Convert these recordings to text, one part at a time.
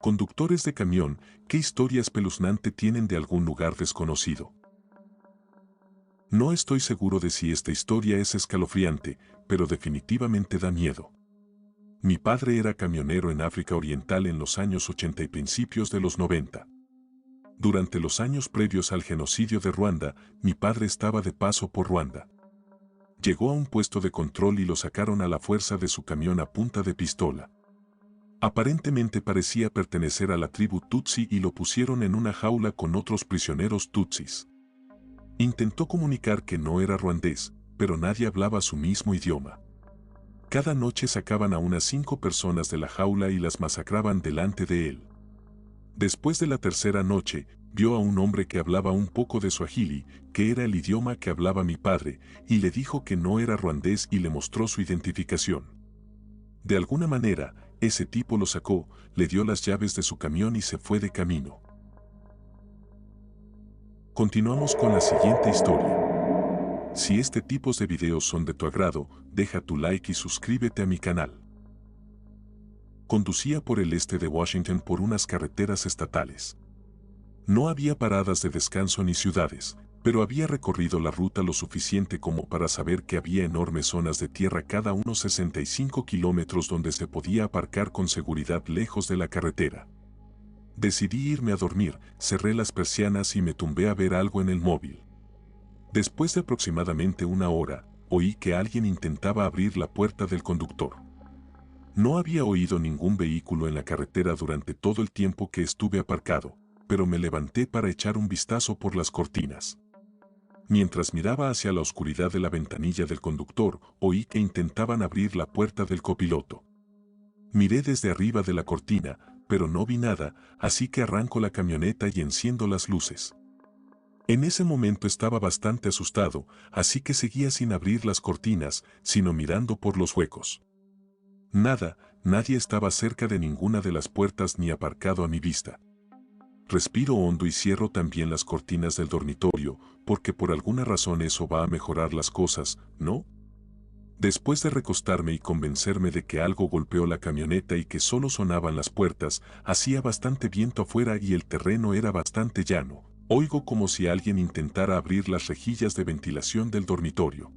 Conductores de camión, ¿qué historia espeluznante tienen de algún lugar desconocido? No estoy seguro de si esta historia es escalofriante, pero definitivamente da miedo. Mi padre era camionero en África Oriental en los años 80 y principios de los 90. Durante los años previos al genocidio de Ruanda, mi padre estaba de paso por Ruanda. Llegó a un puesto de control y lo sacaron a la fuerza de su camión a punta de pistola. Aparentemente parecía pertenecer a la tribu Tutsi y lo pusieron en una jaula con otros prisioneros Tutsis. Intentó comunicar que no era ruandés, pero nadie hablaba su mismo idioma. Cada noche sacaban a unas 5 personas de la jaula y las masacraban delante de él. Después de la tercera noche, vio a un hombre que hablaba un poco de suajili, que era el idioma que hablaba mi padre, y le dijo que no era ruandés y le mostró su identificación. De alguna manera, ese tipo lo sacó, le dio las llaves de su camión y se fue de camino. Continuamos con la siguiente historia. Si este tipo de videos son de tu agrado, deja tu like y suscríbete a mi canal. Conducía por el este de Washington por unas carreteras estatales. No había paradas de descanso ni ciudades, pero había recorrido la ruta lo suficiente como para saber que había enormes zonas de tierra cada unos 65 kilómetros donde se podía aparcar con seguridad lejos de la carretera. Decidí irme a dormir, cerré las persianas y me tumbé a ver algo en el móvil. Después de aproximadamente una hora, oí que alguien intentaba abrir la puerta del conductor. No había oído ningún vehículo en la carretera durante todo el tiempo que estuve aparcado, pero me levanté para echar un vistazo por las cortinas. Mientras miraba hacia la oscuridad de la ventanilla del conductor, oí que intentaban abrir la puerta del copiloto. Miré desde arriba de la cortina, pero no vi nada, así que arranco la camioneta y enciendo las luces. En ese momento estaba bastante asustado, así que seguía sin abrir las cortinas, sino mirando por los huecos. Nadie estaba cerca de ninguna de las puertas ni aparcado a mi vista. Respiro hondo y cierro también las cortinas del dormitorio, porque por alguna razón eso va a mejorar las cosas, ¿no? Después de recostarme y convencerme de que algo golpeó la camioneta y que solo sonaban las puertas, hacía bastante viento afuera y el terreno era bastante llano. Oigo como si alguien intentara abrir las rejillas de ventilación del dormitorio.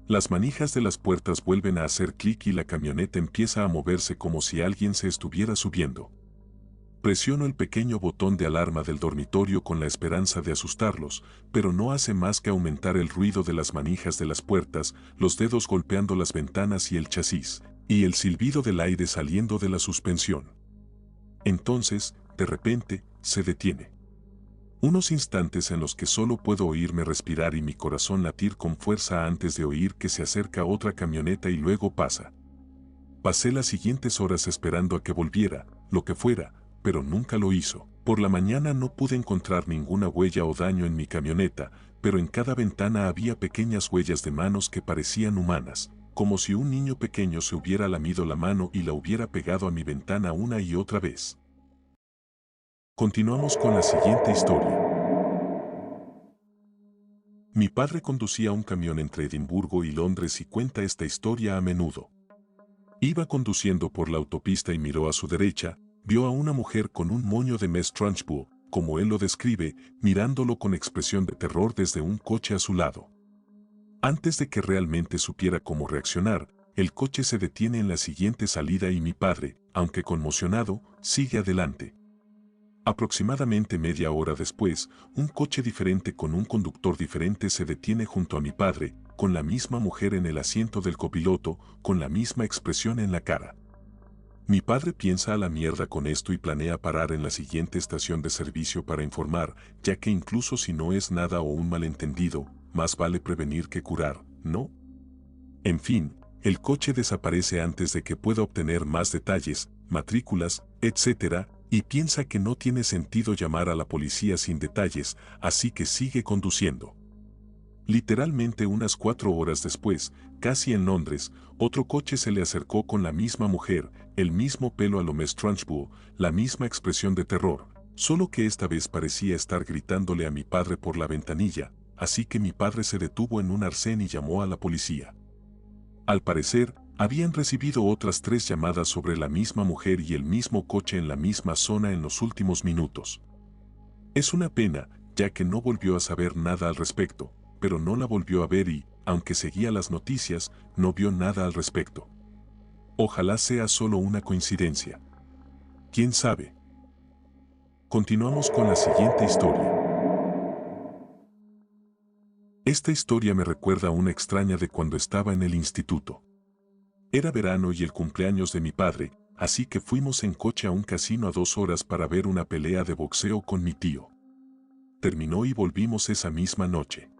Las manijas de las puertas vuelven a hacer clic y la camioneta empieza a moverse como si alguien se estuviera subiendo. Presiono el pequeño botón de alarma del dormitorio con la esperanza de asustarlos, pero no hace más que aumentar el ruido de las manijas de las puertas, los dedos golpeando las ventanas y el chasis, y el silbido del aire saliendo de la suspensión. Entonces, de repente, se detiene. Unos instantes en los que solo puedo oírme respirar y mi corazón latir con fuerza antes de oír que se acerca otra camioneta y luego pasa. Pasé las siguientes horas esperando a que volviera, lo que fuera, pero nunca lo hizo. Por la mañana no pude encontrar ninguna huella o daño en mi camioneta, pero en cada ventana había pequeñas huellas de manos que parecían humanas, como si un niño pequeño se hubiera lamido la mano y la hubiera pegado a mi ventana una y otra vez. Continuamos con la siguiente historia. Mi padre conducía un camión entre Edimburgo y Londres y cuenta esta historia a menudo. Iba conduciendo por la autopista y miró a su derecha, vio a una mujer con un moño de Miss Trunchbull, como él lo describe, mirándolo con expresión de terror desde un coche a su lado. Antes de que realmente supiera cómo reaccionar, el coche se detiene en la siguiente salida y mi padre, aunque conmocionado, sigue adelante. Aproximadamente media hora después, un coche diferente con un conductor diferente se detiene junto a mi padre, con la misma mujer en el asiento del copiloto, con la misma expresión en la cara. Mi padre piensa a la mierda con esto y planea parar en la siguiente estación de servicio para informar, ya que incluso si no es nada o un malentendido, más vale prevenir que curar, ¿no? En fin, el coche desaparece antes de que pueda obtener más detalles, matrículas, etc., y piensa que no tiene sentido llamar a la policía sin detalles, así que sigue conduciendo. Literalmente unas 4 horas después, casi en Londres, otro coche se le acercó con la misma mujer, el mismo pelo a lo Miss Trunchbull, la misma expresión de terror, solo que esta vez parecía estar gritándole a mi padre por la ventanilla, así que mi padre se detuvo en un arcén y llamó a la policía. Al parecer, Habían recibido otras 3 llamadas sobre la misma mujer y el mismo coche en la misma zona en los últimos minutos. Es una pena, ya que no volvió a saber nada al respecto, pero no la volvió a ver y, aunque seguía las noticias, no vio nada al respecto. Ojalá sea solo una coincidencia. ¿Quién sabe? Continuamos con la siguiente historia. Esta historia me recuerda a una extraña de cuando estaba en el instituto. Era verano y el cumpleaños de mi padre, así que fuimos en coche a un casino a 2 horas para ver una pelea de boxeo con mi tío. Terminó y volvimos esa misma noche.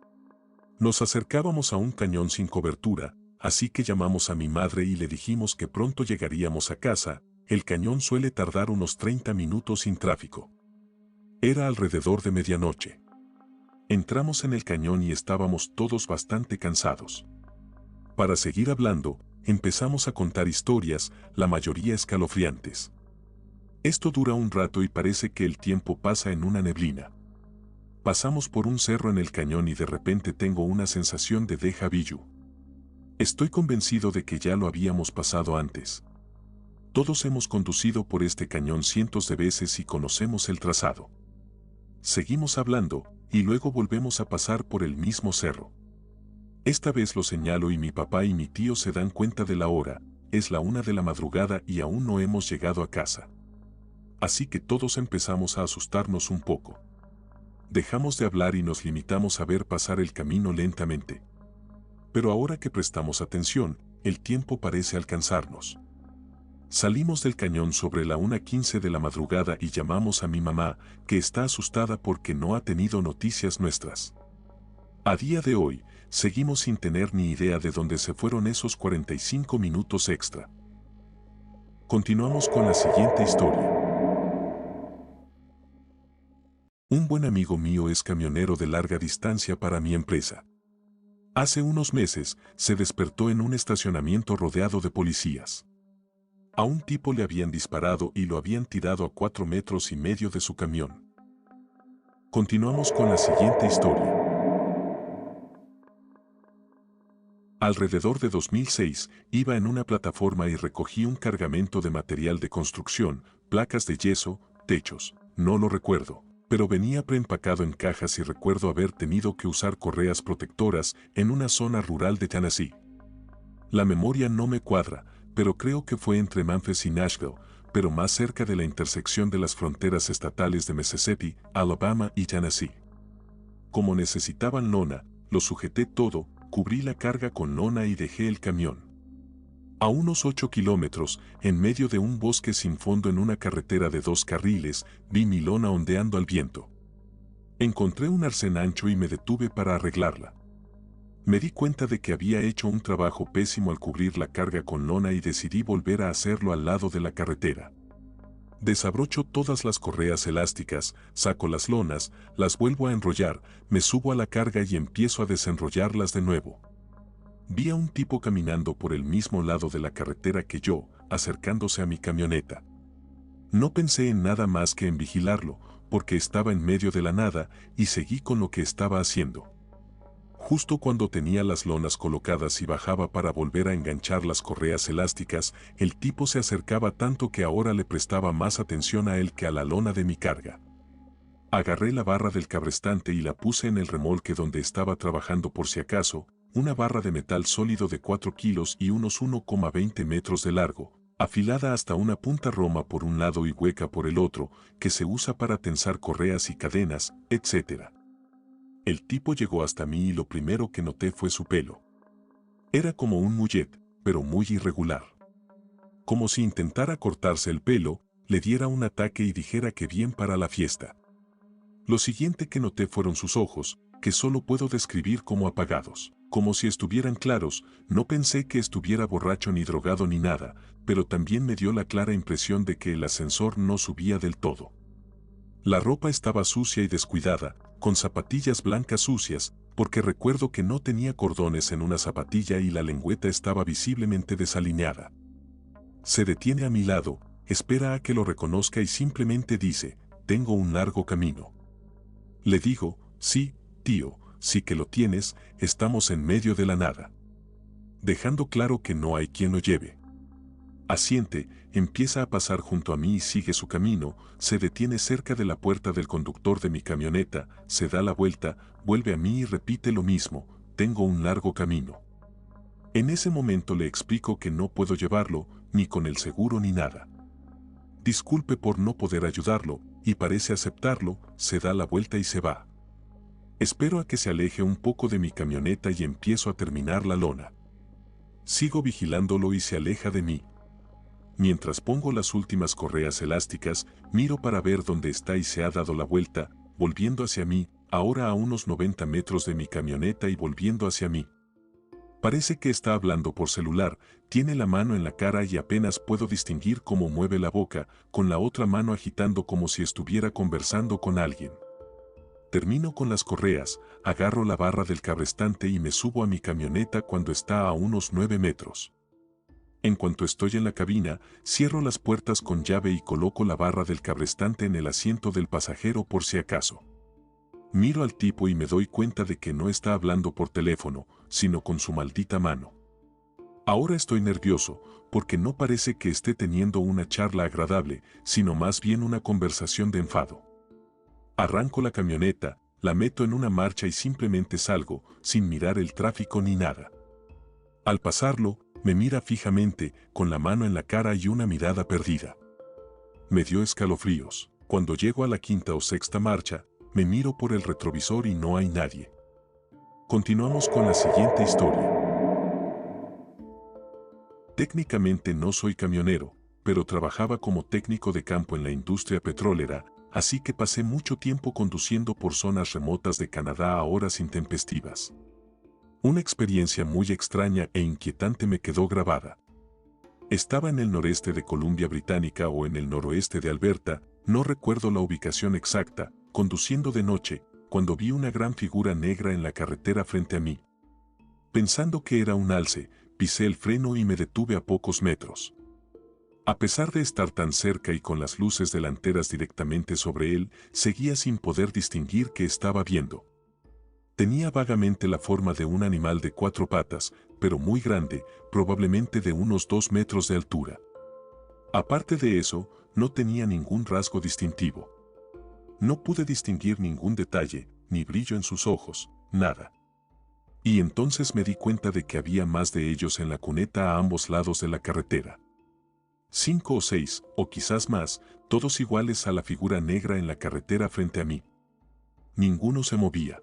Nos acercábamos a un cañón sin cobertura, así que llamamos a mi madre y le dijimos que pronto llegaríamos a casa. El cañón suele tardar unos 30 minutos sin tráfico. Era alrededor de medianoche. Entramos en el cañón y estábamos todos bastante cansados. Para seguir hablando, empezamos a contar historias, la mayoría escalofriantes. Esto dura un rato y parece que el tiempo pasa en una neblina. Pasamos por un cerro en el cañón y de repente tengo una sensación de déjà vu. Estoy convencido de que ya lo habíamos pasado antes. Todos hemos conducido por este cañón cientos de veces y conocemos el trazado. Seguimos hablando, y luego volvemos a pasar por el mismo cerro. Esta vez lo señalo y mi papá y mi tío se dan cuenta de la hora, es la 1 de la madrugada y aún no hemos llegado a casa. Así que todos empezamos a asustarnos un poco. Dejamos de hablar y nos limitamos a ver pasar el camino lentamente. Pero ahora que prestamos atención, el tiempo parece alcanzarnos. Salimos del cañón sobre la 1:15 de la madrugada y llamamos a mi mamá, que está asustada porque no ha tenido noticias nuestras. A día de hoy, seguimos sin tener ni idea de dónde se fueron esos 45 minutos extra. Continuamos con la siguiente historia. Un buen amigo mío es camionero de larga distancia para mi empresa. Hace unos meses, se despertó en un estacionamiento rodeado de policías. A un tipo le habían disparado y lo habían tirado a 4,5 metros de su camión. Continuamos con la siguiente historia. Alrededor de 2006, iba en una plataforma y recogí un cargamento de material de construcción, placas de yeso, techos, no lo recuerdo, pero venía preempacado en cajas y recuerdo haber tenido que usar correas protectoras en una zona rural de Tennessee. La memoria no me cuadra, pero creo que fue entre Memphis y Nashville, pero más cerca de la intersección de las fronteras estatales de Mississippi, Alabama y Tennessee. Como necesitaban lona, lo sujeté todo, cubrí la carga con lona y dejé el camión. A unos 8 kilómetros, en medio de un bosque sin fondo en una carretera de 2 carriles, vi mi lona ondeando al viento. Encontré un arcén ancho y me detuve para arreglarla. Me di cuenta de que había hecho un trabajo pésimo al cubrir la carga con lona y decidí volver a hacerlo al lado de la carretera. Desabrocho todas las correas elásticas, saco las lonas, las vuelvo a enrollar, me subo a la carga y empiezo a desenrollarlas de nuevo. Vi a un tipo caminando por el mismo lado de la carretera que yo, acercándose a mi camioneta. No pensé en nada más que en vigilarlo, porque estaba en medio de la nada, y seguí con lo que estaba haciendo. Justo cuando tenía las lonas colocadas y bajaba para volver a enganchar las correas elásticas, el tipo se acercaba tanto que ahora le prestaba más atención a él que a la lona de mi carga. Agarré la barra del cabrestante y la puse en el remolque donde estaba trabajando por si acaso, una barra de metal sólido de 4 kilos y unos 1,20 metros de largo, afilada hasta una punta roma por un lado y hueca por el otro, que se usa para tensar correas y cadenas, etc. El tipo llegó hasta mí y lo primero que noté fue su pelo. Era como un mullet, pero muy irregular. Como si intentara cortarse el pelo, le diera un ataque y dijera que bien para la fiesta. Lo siguiente que noté fueron sus ojos, que solo puedo describir como apagados, como si estuvieran claros. No pensé que estuviera borracho ni drogado ni nada, pero también me dio la clara impresión de que el ascensor no subía del todo. La ropa estaba sucia y descuidada, con zapatillas blancas sucias, porque recuerdo que no tenía cordones en una zapatilla y la lengüeta estaba visiblemente desalineada. Se detiene a mi lado, espera a que lo reconozca y simplemente dice, «Tengo un largo camino». Le digo, «Sí, tío, sí que lo tienes, estamos en medio de la nada». dejando claro que no hay quien lo lleve. Asiente, empieza a pasar junto a mí y sigue su camino, se detiene cerca de la puerta del conductor de mi camioneta, se da la vuelta, vuelve a mí y repite lo mismo: tengo un largo camino. En ese momento le explico que no puedo llevarlo, ni con el seguro ni nada. Disculpe por no poder ayudarlo, y parece aceptarlo, se da la vuelta y se va. Espero a que se aleje un poco de mi camioneta y empiezo a terminar la lona. Sigo vigilándolo y se aleja de mí. Mientras pongo las últimas correas elásticas, miro para ver dónde está y se ha dado la vuelta, volviendo hacia mí, ahora a unos 90 metros de mi camioneta y volviendo hacia mí. Parece que está hablando por celular, tiene la mano en la cara y apenas puedo distinguir cómo mueve la boca, con la otra mano agitando como si estuviera conversando con alguien. Termino con las correas, agarro la barra del cabrestante y me subo a mi camioneta cuando está a unos 9 metros. En cuanto estoy en la cabina, cierro las puertas con llave y coloco la barra del cabrestante en el asiento del pasajero por si acaso. Miro al tipo y me doy cuenta de que no está hablando por teléfono, sino con su maldita mano. Ahora estoy nervioso, porque no parece que esté teniendo una charla agradable, sino más bien una conversación de enfado. Arranco la camioneta, la meto en una marcha y simplemente salgo, sin mirar el tráfico ni nada. Al pasarlo, me mira fijamente, con la mano en la cara y una mirada perdida. Me dio escalofríos. Cuando llego a la quinta o sexta marcha, me miro por el retrovisor y no hay nadie. Continuamos con la siguiente historia. Técnicamente no soy camionero, pero trabajaba como técnico de campo en la industria petrolera, así que pasé mucho tiempo conduciendo por zonas remotas de Canadá a horas intempestivas. Una experiencia muy extraña e inquietante me quedó grabada. Estaba en el noreste de Columbia Británica o en el noroeste de Alberta, no recuerdo la ubicación exacta, conduciendo de noche, cuando vi una gran figura negra en la carretera frente a mí. Pensando que era un alce, pisé el freno y me detuve a pocos metros. A pesar de estar tan cerca y con las luces delanteras directamente sobre él, seguía sin poder distinguir qué estaba viendo. Tenía vagamente la forma de un animal de 4 patas, pero muy grande, probablemente de unos 2 metros de altura. Aparte de eso, no tenía ningún rasgo distintivo. No pude distinguir ningún detalle, ni brillo en sus ojos, nada. Y entonces me di cuenta de que había más de ellos en la cuneta a ambos lados de la carretera. 5 o 6, o quizás más, todos iguales a la figura negra en la carretera frente a mí. Ninguno se movía.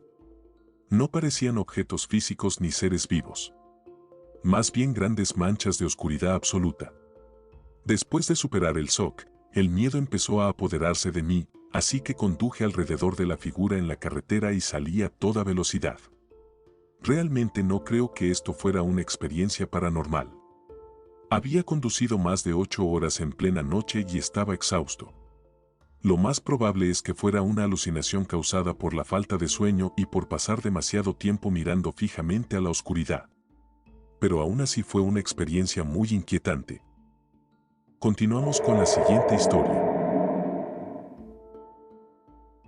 No parecían objetos físicos ni seres vivos. Más bien grandes manchas de oscuridad absoluta. Después de superar el shock, el miedo empezó a apoderarse de mí, así que conduje alrededor de la figura en la carretera y salí a toda velocidad. Realmente no creo que esto fuera una experiencia paranormal. Había conducido más de 8 horas en plena noche y estaba exhausto. Lo más probable es que fuera una alucinación causada por la falta de sueño y por pasar demasiado tiempo mirando fijamente a la oscuridad. Pero aún así fue una experiencia muy inquietante. Continuamos con la siguiente historia.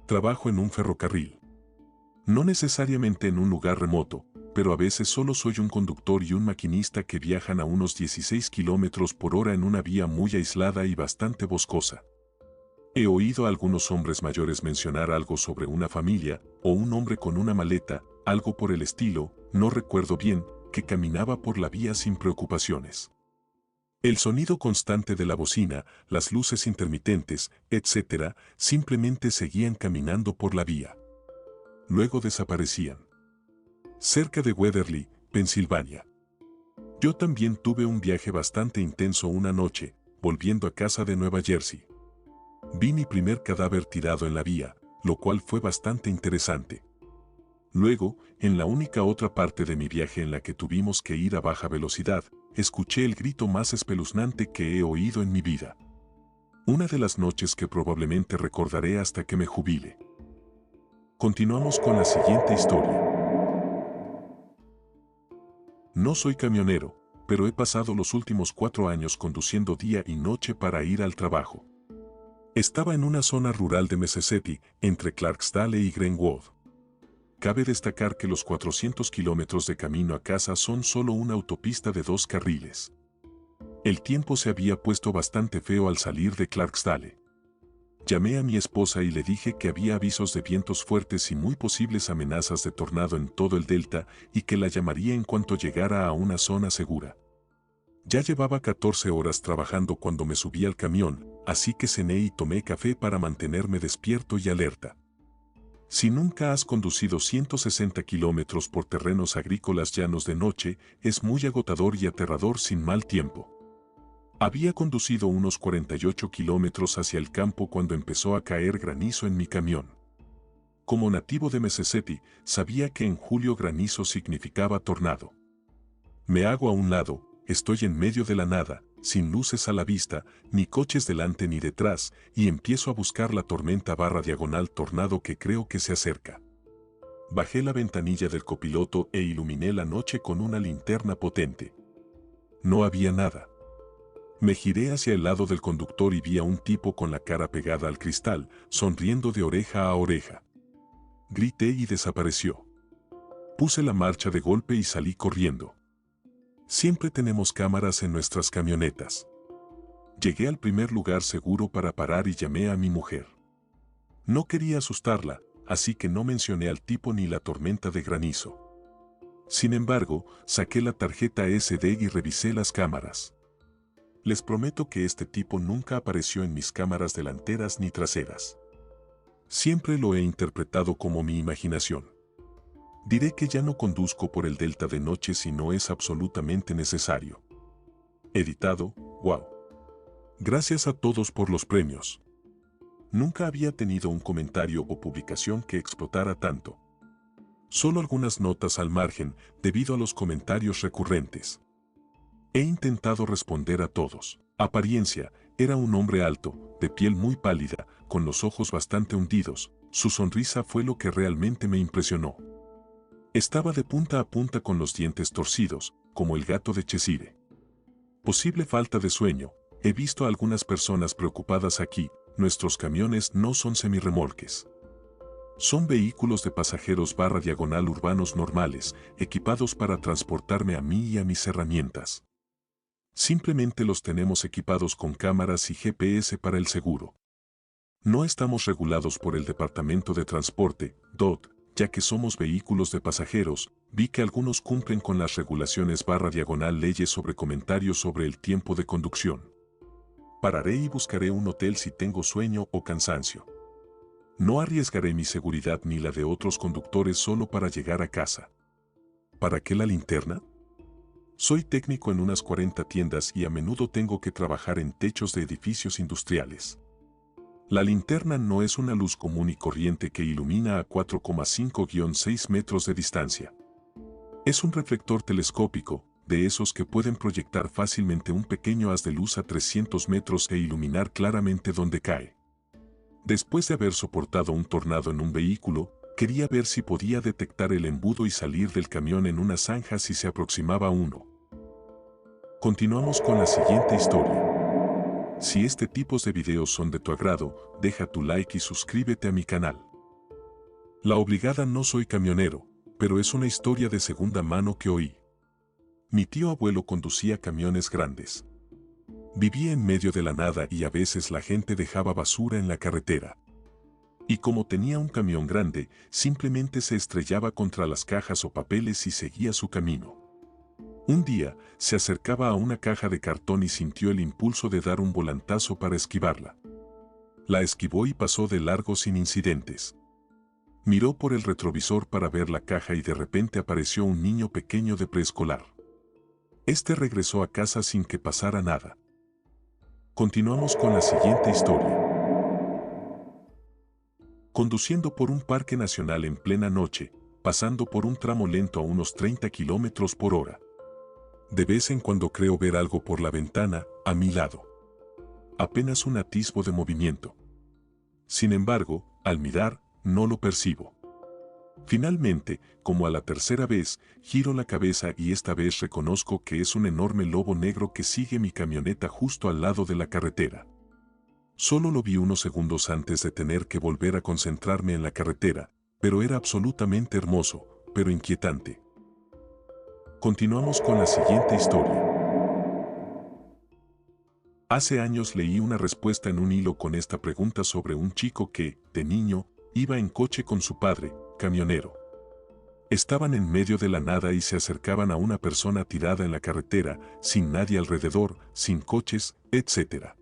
Trabajo en un ferrocarril. No necesariamente en un lugar remoto, pero a veces solo soy un conductor y un maquinista que viajan a unos 16 kilómetros por hora en una vía muy aislada y bastante boscosa. He oído a algunos hombres mayores mencionar algo sobre una familia, o un hombre con una maleta, algo por el estilo, no recuerdo bien, que caminaba por la vía sin preocupaciones. El sonido constante de la bocina, las luces intermitentes, etc., simplemente seguían caminando por la vía. Luego desaparecían. Cerca de Weatherly, Pensilvania. Yo también tuve un viaje bastante intenso una noche, volviendo a casa de Nueva Jersey. Vi mi primer cadáver tirado en la vía, lo cual fue bastante interesante. Luego, en la única otra parte de mi viaje en la que tuvimos que ir a baja velocidad, escuché el grito más espeluznante que he oído en mi vida. Una de las noches que probablemente recordaré hasta que me jubile. Continuamos con la siguiente historia. No soy camionero, pero he pasado los últimos 4 años conduciendo día y noche para ir al trabajo. Estaba en una zona rural de Mississippi, entre Clarksdale y Greenwood. Cabe destacar que los 400 kilómetros de camino a casa son solo una autopista de 2 carriles. El tiempo se había puesto bastante feo al salir de Clarksdale. Llamé a mi esposa y le dije que había avisos de vientos fuertes y muy posibles amenazas de tornado en todo el delta y que la llamaría en cuanto llegara a una zona segura. Ya llevaba 14 horas trabajando cuando me subí al camión, así que cené y tomé café para mantenerme despierto y alerta. Si nunca has conducido 160 kilómetros por terrenos agrícolas llanos de noche, es muy agotador y aterrador sin mal tiempo. Había conducido unos 48 kilómetros hacia el campo cuando empezó a caer granizo en mi camión. Como nativo de Mississippi, sabía que en julio granizo significaba tornado. Me hago a un lado, estoy en medio de la nada, sin luces a la vista, ni coches delante ni detrás, y empiezo a buscar la tormenta /diagonal tornado que creo que se acerca. Bajé la ventanilla del copiloto e iluminé la noche con una linterna potente. No había nada. Me giré hacia el lado del conductor y vi a un tipo con la cara pegada al cristal, sonriendo de oreja a oreja. Grité y desapareció. Puse la marcha de golpe y salí corriendo. Siempre tenemos cámaras en nuestras camionetas. Llegué al primer lugar seguro para parar y llamé a mi mujer. No quería asustarla, así que no mencioné al tipo ni la tormenta de granizo. Sin embargo, saqué la tarjeta SD y revisé las cámaras. Les prometo que este tipo nunca apareció en mis cámaras delanteras ni traseras. Siempre lo he interpretado como mi imaginación. Diré que ya no conduzco por el delta de noche si no es absolutamente necesario. Editado, wow. Gracias a todos por los premios. Nunca había tenido un comentario o publicación que explotara tanto. Solo algunas notas al margen debido a los comentarios recurrentes. He intentado responder a todos. Apariencia, era un hombre alto, de piel muy pálida, con los ojos bastante hundidos. Su sonrisa fue lo que realmente me impresionó. Estaba de punta a punta con los dientes torcidos, como el gato de Cheshire. Posible falta de sueño. He visto a algunas personas preocupadas aquí. Nuestros camiones no son semirremolques. Son vehículos de pasajeros /diagonal urbanos normales, equipados para transportarme a mí y a mis herramientas. Simplemente los tenemos equipados con cámaras y GPS para el seguro. No estamos regulados por el Departamento de Transporte, DOT, ya que somos vehículos de pasajeros. Vi que algunos cumplen con las regulaciones /diagonal leyes sobre comentarios sobre el tiempo de conducción. Pararé y buscaré un hotel si tengo sueño o cansancio. No arriesgaré mi seguridad ni la de otros conductores solo para llegar a casa. ¿Para qué la linterna? Soy técnico en unas 40 tiendas y a menudo tengo que trabajar en techos de edificios industriales. La linterna no es una luz común y corriente que ilumina a 4,5-6 metros de distancia. Es un reflector telescópico, de esos que pueden proyectar fácilmente un pequeño haz de luz a 300 metros e iluminar claramente donde cae. Después de haber soportado un tornado en un vehículo, quería ver si podía detectar el embudo y salir del camión en una zanja si se aproximaba uno. Continuamos con la siguiente historia. Si este tipo de videos son de tu agrado, deja tu like y suscríbete a mi canal. La obligada no soy camionero, pero es una historia de segunda mano que oí. Mi tío abuelo conducía camiones grandes. Vivía en medio de la nada y a veces la gente dejaba basura en la carretera. Y como tenía un camión grande, simplemente se estrellaba contra las cajas o papeles y seguía su camino. Un día, se acercaba a una caja de cartón y sintió el impulso de dar un volantazo para esquivarla. La esquivó y pasó de largo sin incidentes. Miró por el retrovisor para ver la caja y de repente apareció un niño pequeño de preescolar. Este regresó a casa sin que pasara nada. Continuamos con la siguiente historia. Conduciendo por un parque nacional en plena noche, pasando por un tramo lento a unos 30 kilómetros por hora. De vez en cuando creo ver algo por la ventana, a mi lado. Apenas un atisbo de movimiento. Sin embargo, al mirar, no lo percibo. Finalmente, como a la tercera vez, giro la cabeza y esta vez reconozco que es un enorme lobo negro que sigue mi camioneta justo al lado de la carretera. Solo lo vi unos segundos antes de tener que volver a concentrarme en la carretera, pero era absolutamente hermoso, pero inquietante. Continuamos con la siguiente historia. Hace años leí una respuesta en un hilo con esta pregunta sobre un chico que, de niño, iba en coche con su padre, camionero. Estaban en medio de la nada y se acercaban a una persona tirada en la carretera, sin nadie alrededor, sin coches, etc.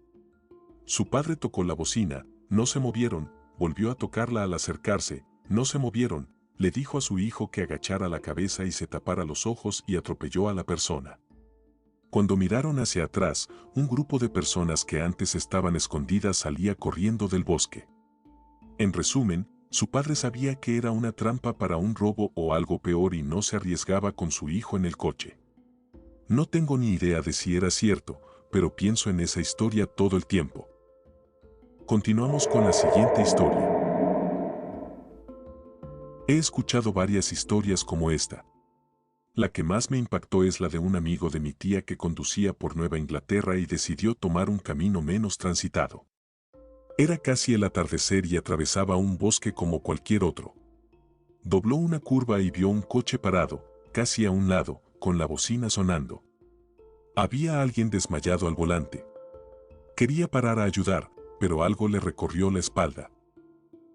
Su padre tocó la bocina, no se movieron, volvió a tocarla al acercarse, no se movieron, le dijo a su hijo que agachara la cabeza y se tapara los ojos y atropelló a la persona. Cuando miraron hacia atrás, un grupo de personas que antes estaban escondidas salía corriendo del bosque. En resumen, su padre sabía que era una trampa para un robo o algo peor y no se arriesgaba con su hijo en el coche. No tengo ni idea de si era cierto, pero pienso en esa historia todo el tiempo. Continuamos con la siguiente historia. He escuchado varias historias como esta. La que más me impactó es la de un amigo de mi tía que conducía por Nueva Inglaterra y decidió tomar un camino menos transitado. Era casi el atardecer y atravesaba un bosque como cualquier otro. Dobló una curva y vio un coche parado, casi a un lado, con la bocina sonando. Había alguien desmayado al volante. Quería parar a ayudar, pero algo le recorrió la espalda.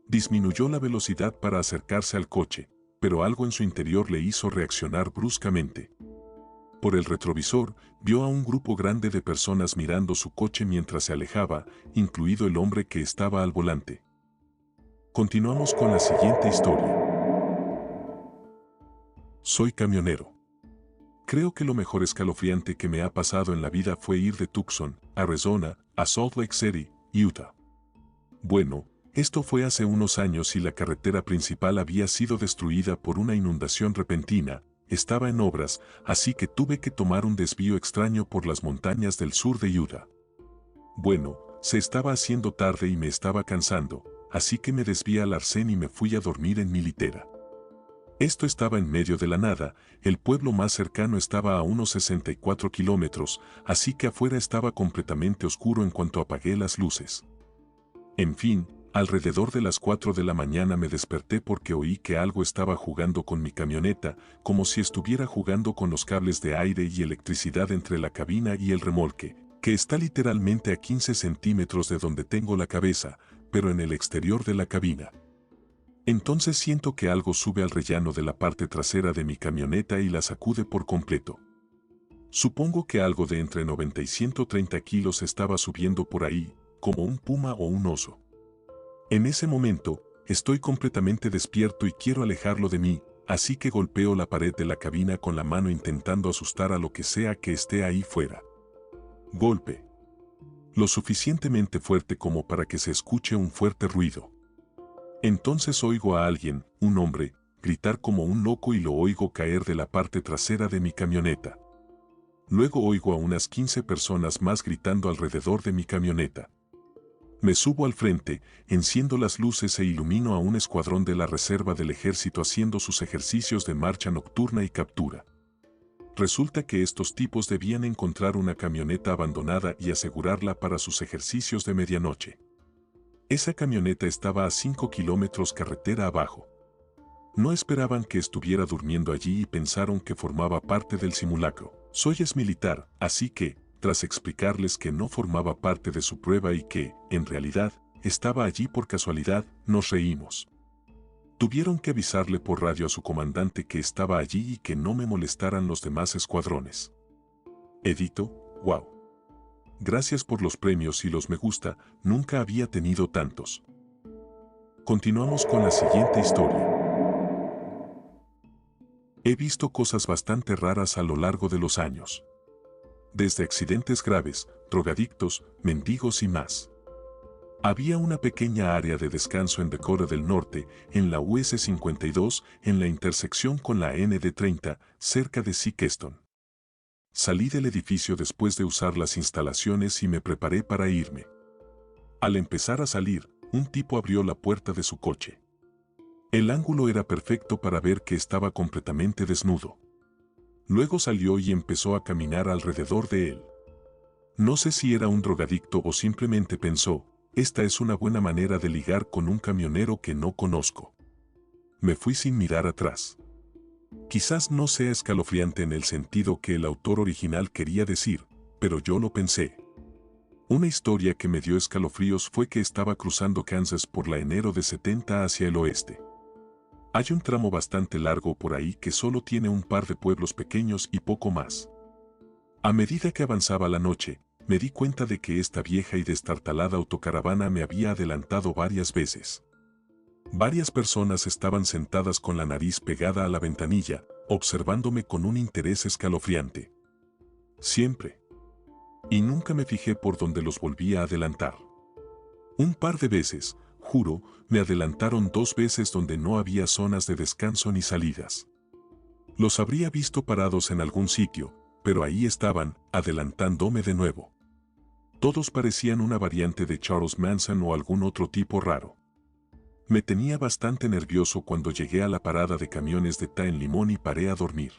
Disminuyó la velocidad para acercarse al coche, pero algo en su interior le hizo reaccionar bruscamente. Por el retrovisor, vio a un grupo grande de personas mirando su coche mientras se alejaba, incluido el hombre que estaba al volante. Continuamos con la siguiente historia. Soy camionero. Creo que lo mejor escalofriante que me ha pasado en la vida fue ir de Tucson, Arizona, a Salt Lake City, Utah. Bueno, esto fue hace unos años y la carretera principal había sido destruida por una inundación repentina, estaba en obras, así que tuve que tomar un desvío extraño por las montañas del sur de Utah. Bueno, se estaba haciendo tarde y me estaba cansando, así que me desvié al arcén y me fui a dormir en mi litera. Esto estaba en medio de la nada, el pueblo más cercano estaba a unos 64 kilómetros, así que afuera estaba completamente oscuro en cuanto apagué las luces. En fin, alrededor de las 4 de la mañana me desperté porque oí que algo estaba jugando con mi camioneta, como si estuviera jugando con los cables de aire y electricidad entre la cabina y el remolque, que está literalmente a 15 centímetros de donde tengo la cabeza, pero en el exterior de la cabina. Entonces siento que algo sube al rellano de la parte trasera de mi camioneta y la sacude por completo. Supongo que algo de entre 90 y 130 kilos estaba subiendo por ahí, como un puma o un oso. En ese momento, estoy completamente despierto y quiero alejarlo de mí, así que golpeo la pared de la cabina con la mano intentando asustar a lo que sea que esté ahí fuera. Golpe. Lo suficientemente fuerte como para que se escuche un fuerte ruido. Entonces oigo a alguien, un hombre, gritar como un loco y lo oigo caer de la parte trasera de mi camioneta. Luego oigo a unas 15 personas más gritando alrededor de mi camioneta. Me subo al frente, enciendo las luces e ilumino a un escuadrón de la reserva del ejército haciendo sus ejercicios de marcha nocturna y captura. Resulta que estos tipos debían encontrar una camioneta abandonada y asegurarla para sus ejercicios de medianoche. Esa camioneta estaba a 5 kilómetros carretera abajo. No esperaban que estuviera durmiendo allí y pensaron que formaba parte del simulacro. Soy exmilitar, así que, tras explicarles que no formaba parte de su prueba y que, en realidad, estaba allí por casualidad, nos reímos. Tuvieron que avisarle por radio a su comandante que estaba allí y que no me molestaran los demás escuadrones. Edito, wow. Gracias por los premios y los me gusta, nunca había tenido tantos. Continuamos con la siguiente historia. He visto cosas bastante raras a lo largo de los años. Desde accidentes graves, drogadictos, mendigos y más. Había una pequeña área de descanso en Dakota del Norte, en la US 52, en la intersección con la ND 30, cerca de Sikeston. Salí del edificio después de usar las instalaciones y me preparé para irme. Al empezar a salir, un tipo abrió la puerta de su coche. El ángulo era perfecto para ver que estaba completamente desnudo. Luego salió y empezó a caminar alrededor de él. No sé si era un drogadicto o simplemente pensó, esta es una buena manera de ligar con un camionero que no conozco. Me fui sin mirar atrás. Quizás no sea escalofriante en el sentido que el autor original quería decir, pero yo lo pensé. Una historia que me dio escalofríos fue que estaba cruzando Kansas por la enero de 70 hacia el oeste. Hay un tramo bastante largo por ahí que solo tiene un par de pueblos pequeños y poco más. A medida que avanzaba la noche, me di cuenta de que esta vieja y destartalada autocaravana me había adelantado varias veces. Varias personas estaban sentadas con la nariz pegada a la ventanilla, observándome con un interés escalofriante. Siempre. Y nunca me fijé por dónde los volvía a adelantar. Un par de veces, juro, me adelantaron 2 veces donde no había zonas de descanso ni salidas. Los habría visto parados en algún sitio, pero ahí estaban, adelantándome de nuevo. Todos parecían una variante de Charles Manson o algún otro tipo raro. Me tenía bastante nervioso cuando llegué a la parada de camiones de Ta en Limón y paré a dormir.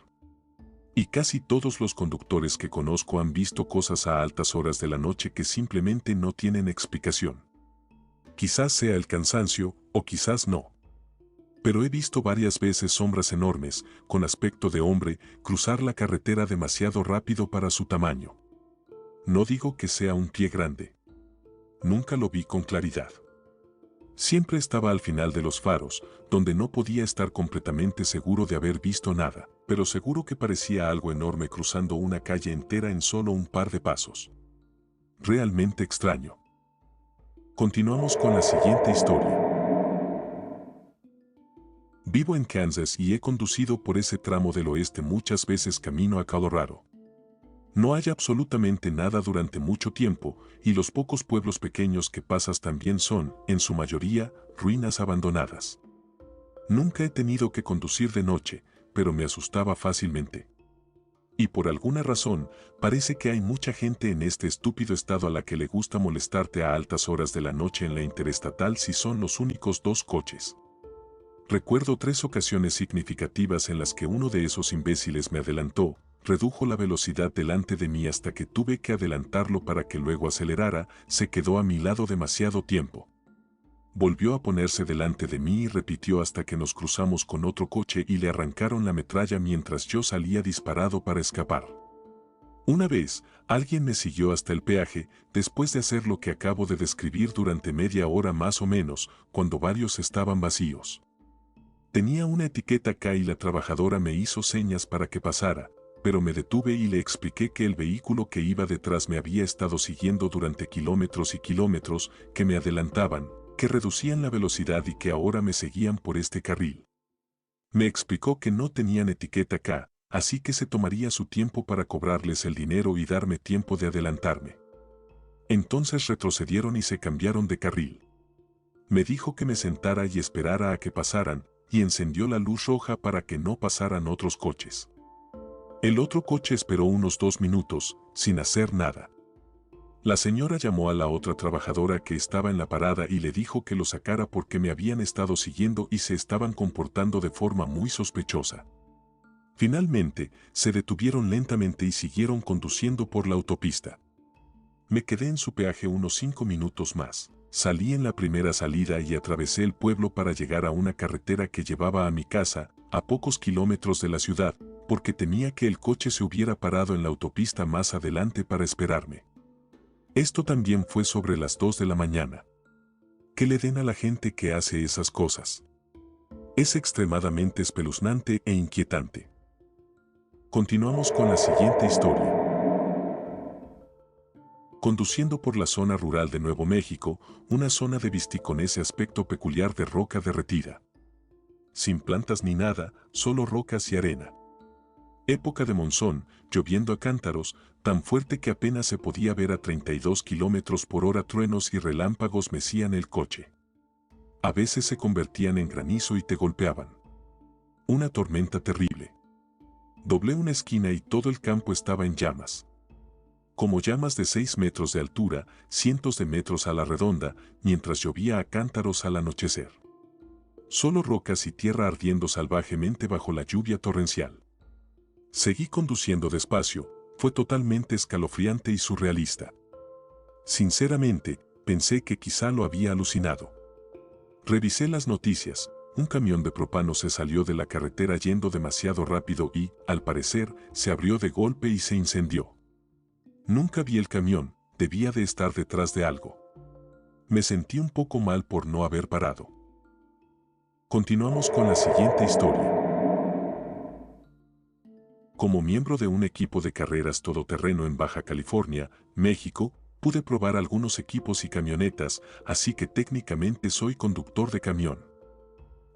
Y casi todos los conductores que conozco han visto cosas a altas horas de la noche que simplemente no tienen explicación. Quizás sea el cansancio, o quizás no. Pero he visto varias veces sombras enormes, con aspecto de hombre, cruzar la carretera demasiado rápido para su tamaño. No digo que sea un pie grande. Nunca lo vi con claridad. Siempre estaba al final de los faros, donde no podía estar completamente seguro de haber visto nada, pero seguro que parecía algo enorme cruzando una calle entera en solo un par de pasos. Realmente extraño. Continuamos con la siguiente historia. Vivo en Kansas y he conducido por ese tramo del oeste muchas veces camino a Colorado. No hay absolutamente nada durante mucho tiempo, y los pocos pueblos pequeños que pasas también son, en su mayoría, ruinas abandonadas. Nunca he tenido que conducir de noche, pero me asustaba fácilmente. Y por alguna razón, parece que hay mucha gente en este estúpido estado a la que le gusta molestarte a altas horas de la noche en la interestatal si son los únicos 2 coches. Recuerdo 3 ocasiones significativas en las que uno de esos imbéciles me adelantó, redujo la velocidad delante de mí hasta que tuve que adelantarlo para que luego acelerara, se quedó a mi lado demasiado tiempo. Volvió a ponerse delante de mí y repitió hasta que nos cruzamos con otro coche y le arrancaron la metralla mientras yo salía disparado para escapar. Una vez, alguien me siguió hasta el peaje, después de hacer lo que acabo de describir durante media hora más o menos, cuando varios estaban vacíos. Tenía una etiqueta K y la trabajadora me hizo señas para que pasara, pero me detuve y le expliqué que el vehículo que iba detrás me había estado siguiendo durante kilómetros y kilómetros, que me adelantaban, que reducían la velocidad y que ahora me seguían por este carril. Me explicó que no tenían etiqueta K, así que se tomaría su tiempo para cobrarles el dinero y darme tiempo de adelantarme. Entonces retrocedieron y se cambiaron de carril. Me dijo que me sentara y esperara a que pasaran, y encendió la luz roja para que no pasaran otros coches. El otro coche esperó unos 2 minutos, sin hacer nada. La señora llamó a la otra trabajadora que estaba en la parada y le dijo que lo sacara porque me habían estado siguiendo y se estaban comportando de forma muy sospechosa. Finalmente, se detuvieron lentamente y siguieron conduciendo por la autopista. Me quedé en su peaje unos 5 minutos más. Salí en la primera salida y atravesé el pueblo para llegar a una carretera que llevaba a mi casa, a pocos kilómetros de la ciudad, porque temía que el coche se hubiera parado en la autopista más adelante para esperarme. Esto también fue sobre las 2 de la mañana. ¿Qué le den a la gente que hace esas cosas? Es extremadamente espeluznante e inquietante. Continuamos con la siguiente historia. Conduciendo por la zona rural de Nuevo México, una zona de Bistí con ese aspecto peculiar de roca derretida. Sin plantas ni nada, solo rocas y arena. Época de monzón, lloviendo a cántaros, tan fuerte que apenas se podía ver a 32 kilómetros por hora. Truenos y relámpagos mecían el coche. A veces se convertían en granizo y te golpeaban. Una tormenta terrible. Doblé una esquina y todo el campo estaba en llamas. Como llamas de 6 metros de altura, cientos de metros a la redonda, mientras llovía a cántaros al anochecer. Solo rocas y tierra ardiendo salvajemente bajo la lluvia torrencial. Seguí conduciendo despacio, fue totalmente escalofriante y surrealista. Sinceramente, pensé que quizá lo había alucinado. Revisé las noticias, un camión de propano se salió de la carretera yendo demasiado rápido y, al parecer, se abrió de golpe y se incendió. Nunca vi el camión, debía de estar detrás de algo. Me sentí un poco mal por no haber parado. Continuamos con la siguiente historia. Como miembro de un equipo de carreras todoterreno en Baja California, México, pude probar algunos equipos y camionetas, así que técnicamente soy conductor de camión.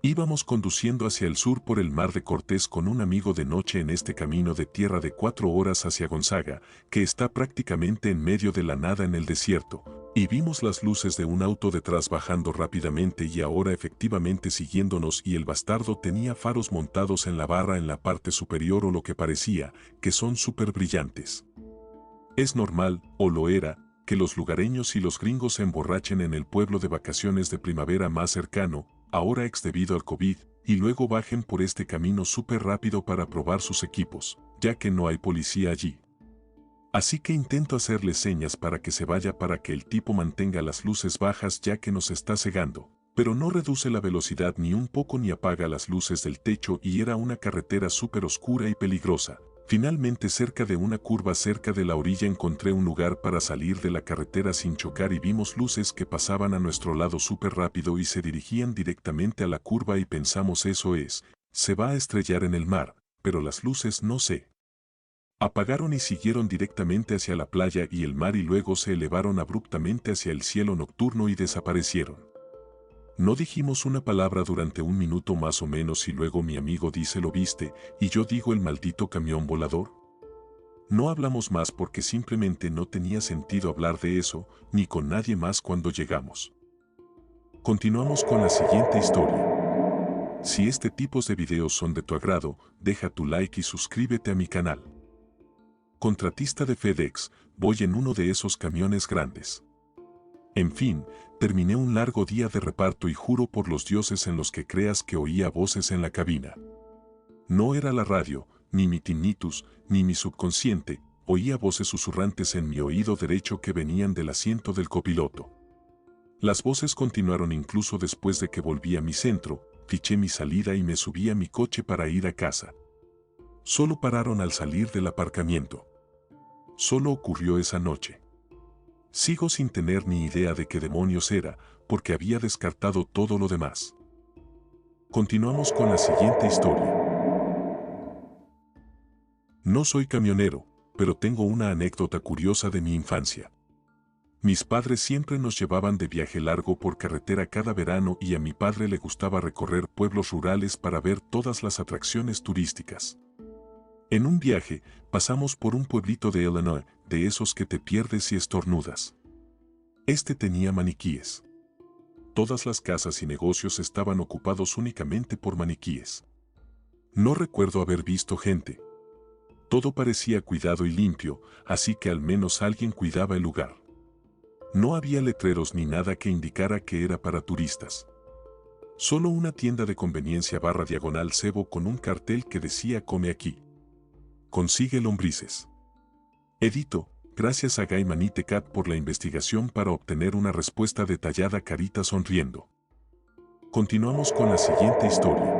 Íbamos conduciendo hacia el sur por el Mar de Cortés con un amigo de noche en este camino de tierra de 4 horas hacia Gonzaga, que está prácticamente en medio de la nada en el desierto, y vimos las luces de un auto detrás bajando rápidamente y ahora efectivamente siguiéndonos, y el bastardo tenía faros montados en la barra en la parte superior, o lo que parecía, que son súper brillantes. Es normal, o lo era, que los lugareños y los gringos se emborrachen en el pueblo de vacaciones de primavera más cercano, ahora ex debido al COVID, y luego bajen por este camino súper rápido para probar sus equipos, ya que no hay policía allí. Así que intento hacerle señas para que se vaya, para que el tipo mantenga las luces bajas ya que nos está cegando, pero no reduce la velocidad ni un poco ni apaga las luces del techo, y era una carretera súper oscura y peligrosa. Finalmente, cerca de una curva cerca de la orilla, encontré un lugar para salir de la carretera sin chocar y vimos luces que pasaban a nuestro lado súper rápido y se dirigían directamente a la curva, y pensamos, eso es, se va a estrellar en el mar, pero las luces no se apagaron y siguieron directamente hacia la playa y el mar, y luego se elevaron abruptamente hacia el cielo nocturno y desaparecieron. No dijimos una palabra durante 1 minuto más o menos, y luego mi amigo dice, ¿lo viste? Y yo digo, ¿el maldito camión volador? No hablamos más porque simplemente no tenía sentido hablar de eso, ni con nadie más cuando llegamos. Continuamos con la siguiente historia. Si este tipo de videos son de tu agrado, deja tu like y suscríbete a mi canal. Contratista de FedEx, voy en uno de esos camiones grandes. En fin, terminé un largo día de reparto y juro por los dioses en los que creas que oía voces en la cabina. No era la radio, ni mi tinnitus, ni mi subconsciente, oía voces susurrantes en mi oído derecho que venían del asiento del copiloto. Las voces continuaron incluso después de que volví a mi centro, fiché mi salida y me subí a mi coche para ir a casa. Solo pararon al salir del aparcamiento. Solo ocurrió esa noche. Sigo sin tener ni idea de qué demonios era, porque había descartado todo lo demás. Continuamos con la siguiente historia. No soy camionero, pero tengo una anécdota curiosa de mi infancia. Mis padres siempre nos llevaban de viaje largo por carretera cada verano, y a mi padre le gustaba recorrer pueblos rurales para ver todas las atracciones turísticas. En un viaje, pasamos por un pueblito de Illinois, de esos que te pierdes y estornudas. Este tenía maniquíes. Todas las casas y negocios estaban ocupados únicamente por maniquíes. No recuerdo haber visto gente. Todo parecía cuidado y limpio, así que al menos alguien cuidaba el lugar. No había letreros ni nada que indicara que era para turistas. Solo una tienda de conveniencia /diagonal cebo con un cartel que decía come aquí. Consigue lombrices. Edito, gracias a Guy Manitecat por la investigación para obtener una respuesta detallada, carita sonriendo. Continuamos con la siguiente historia.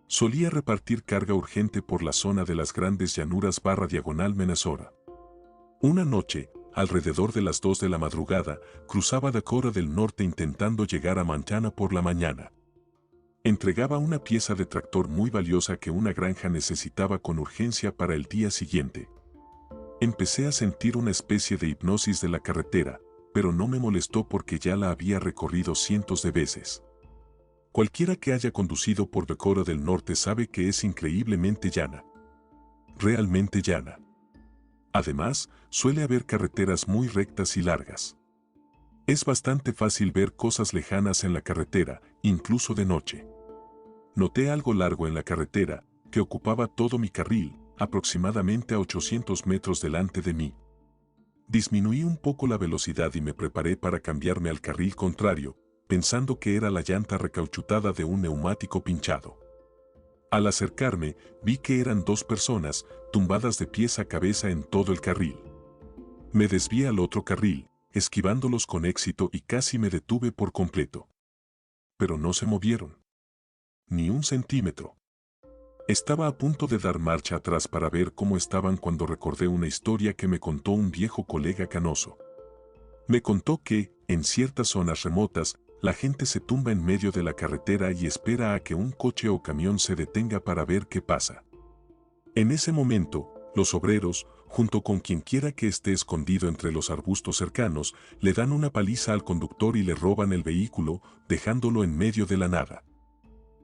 Solía repartir carga urgente por la zona de las grandes llanuras /diagonal Minnesota. Una noche, alrededor de las 2 de la madrugada, cruzaba Dakota del Norte intentando llegar a Montana por la mañana. Entregaba una pieza de tractor muy valiosa que una granja necesitaba con urgencia para el día siguiente. Empecé a sentir una especie de hipnosis de la carretera, pero no me molestó porque ya la había recorrido cientos de veces. Cualquiera que haya conducido por Dakota del Norte sabe que es increíblemente llana. Realmente llana. Además, suele haber carreteras muy rectas y largas. Es bastante fácil ver cosas lejanas en la carretera, incluso de noche. Noté algo largo en la carretera, que ocupaba todo mi carril, aproximadamente a 800 metros delante de mí. Disminuí un poco la velocidad y me preparé para cambiarme al carril contrario, pensando que era la llanta recauchutada de un neumático pinchado. Al acercarme, vi que eran 2 personas, tumbadas de pies a cabeza en todo el carril. Me desvié al otro carril, esquivándolos con éxito y casi me detuve por completo. pero no se movieron. Ni un centímetro. Estaba a punto de dar marcha atrás para ver cómo estaban cuando recordé una historia que me contó un viejo colega canoso. Me contó que, en ciertas zonas remotas, la gente se tumba en medio de la carretera y espera a que un coche o camión se detenga para ver qué pasa. En ese momento, los obreros, junto con quien quiera que esté escondido entre los arbustos cercanos, le dan una paliza al conductor y le roban el vehículo, dejándolo en medio de la nada.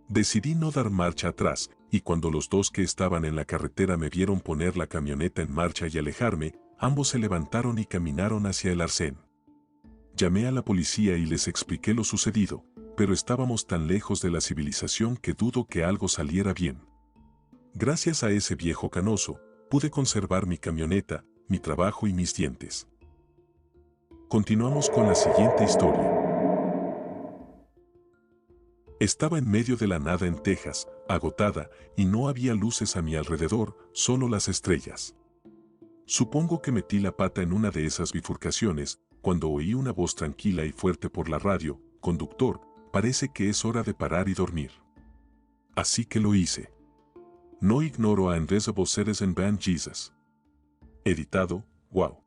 Decidí no dar marcha atrás, y cuando los dos que estaban en la carretera me vieron poner la camioneta en marcha y alejarme, ambos se levantaron y caminaron hacia el arcén. Llamé a la policía y les expliqué lo sucedido, pero estábamos tan lejos de la civilización que dudo que algo saliera bien. Gracias a ese viejo canoso, pude conservar mi camioneta, mi trabajo y mis dientes. Continuamos con la siguiente historia. Estaba en medio de la nada en Texas, agotada, y no había luces a mi alrededor, solo las estrellas. Supongo que metí la pata en una de esas bifurcaciones, cuando oí una voz tranquila y fuerte por la radio: «Conductor, parece que es hora de parar y dormir». Así que lo hice. No ignoro a Invisible Citizen Band Jesus. Editado, wow.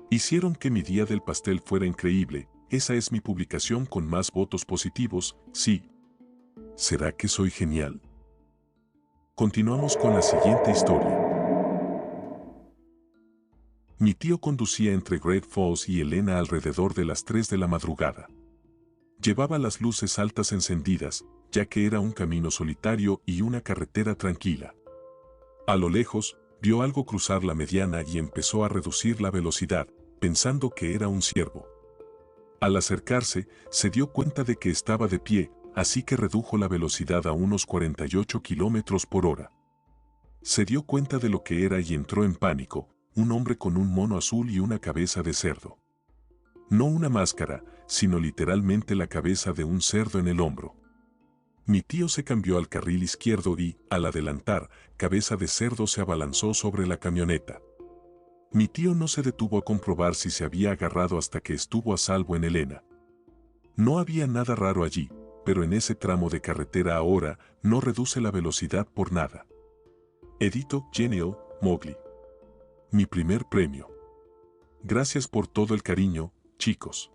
Hicieron que mi día del pastel fuera increíble. Esa es mi publicación con más votos positivos, sí. ¿Será que soy genial? Continuamos con la siguiente historia. Mi tío conducía entre Great Falls y Helena alrededor de las 3 de la madrugada. Llevaba las luces altas encendidas, ya que era un camino solitario y una carretera tranquila. A lo lejos, vio algo cruzar la mediana y empezó a reducir la velocidad, pensando que era un ciervo. Al acercarse, se dio cuenta de que estaba de pie, así que redujo la velocidad a unos 48 kilómetros por hora. Se dio cuenta de lo que era y entró en pánico: un hombre con un mono azul y una cabeza de cerdo. No una máscara, sino literalmente la cabeza de un cerdo en el hombro. Mi tío se cambió al carril izquierdo y, al adelantar, Cabeza de Cerdo se abalanzó sobre la camioneta. Mi tío no se detuvo a comprobar si se había agarrado hasta que estuvo a salvo en Helena. No había nada raro allí, pero en ese tramo de carretera ahora no reduce la velocidad por nada. Edito Genial, Mowgli. Mi primer premio. Gracias por todo el cariño, chicos.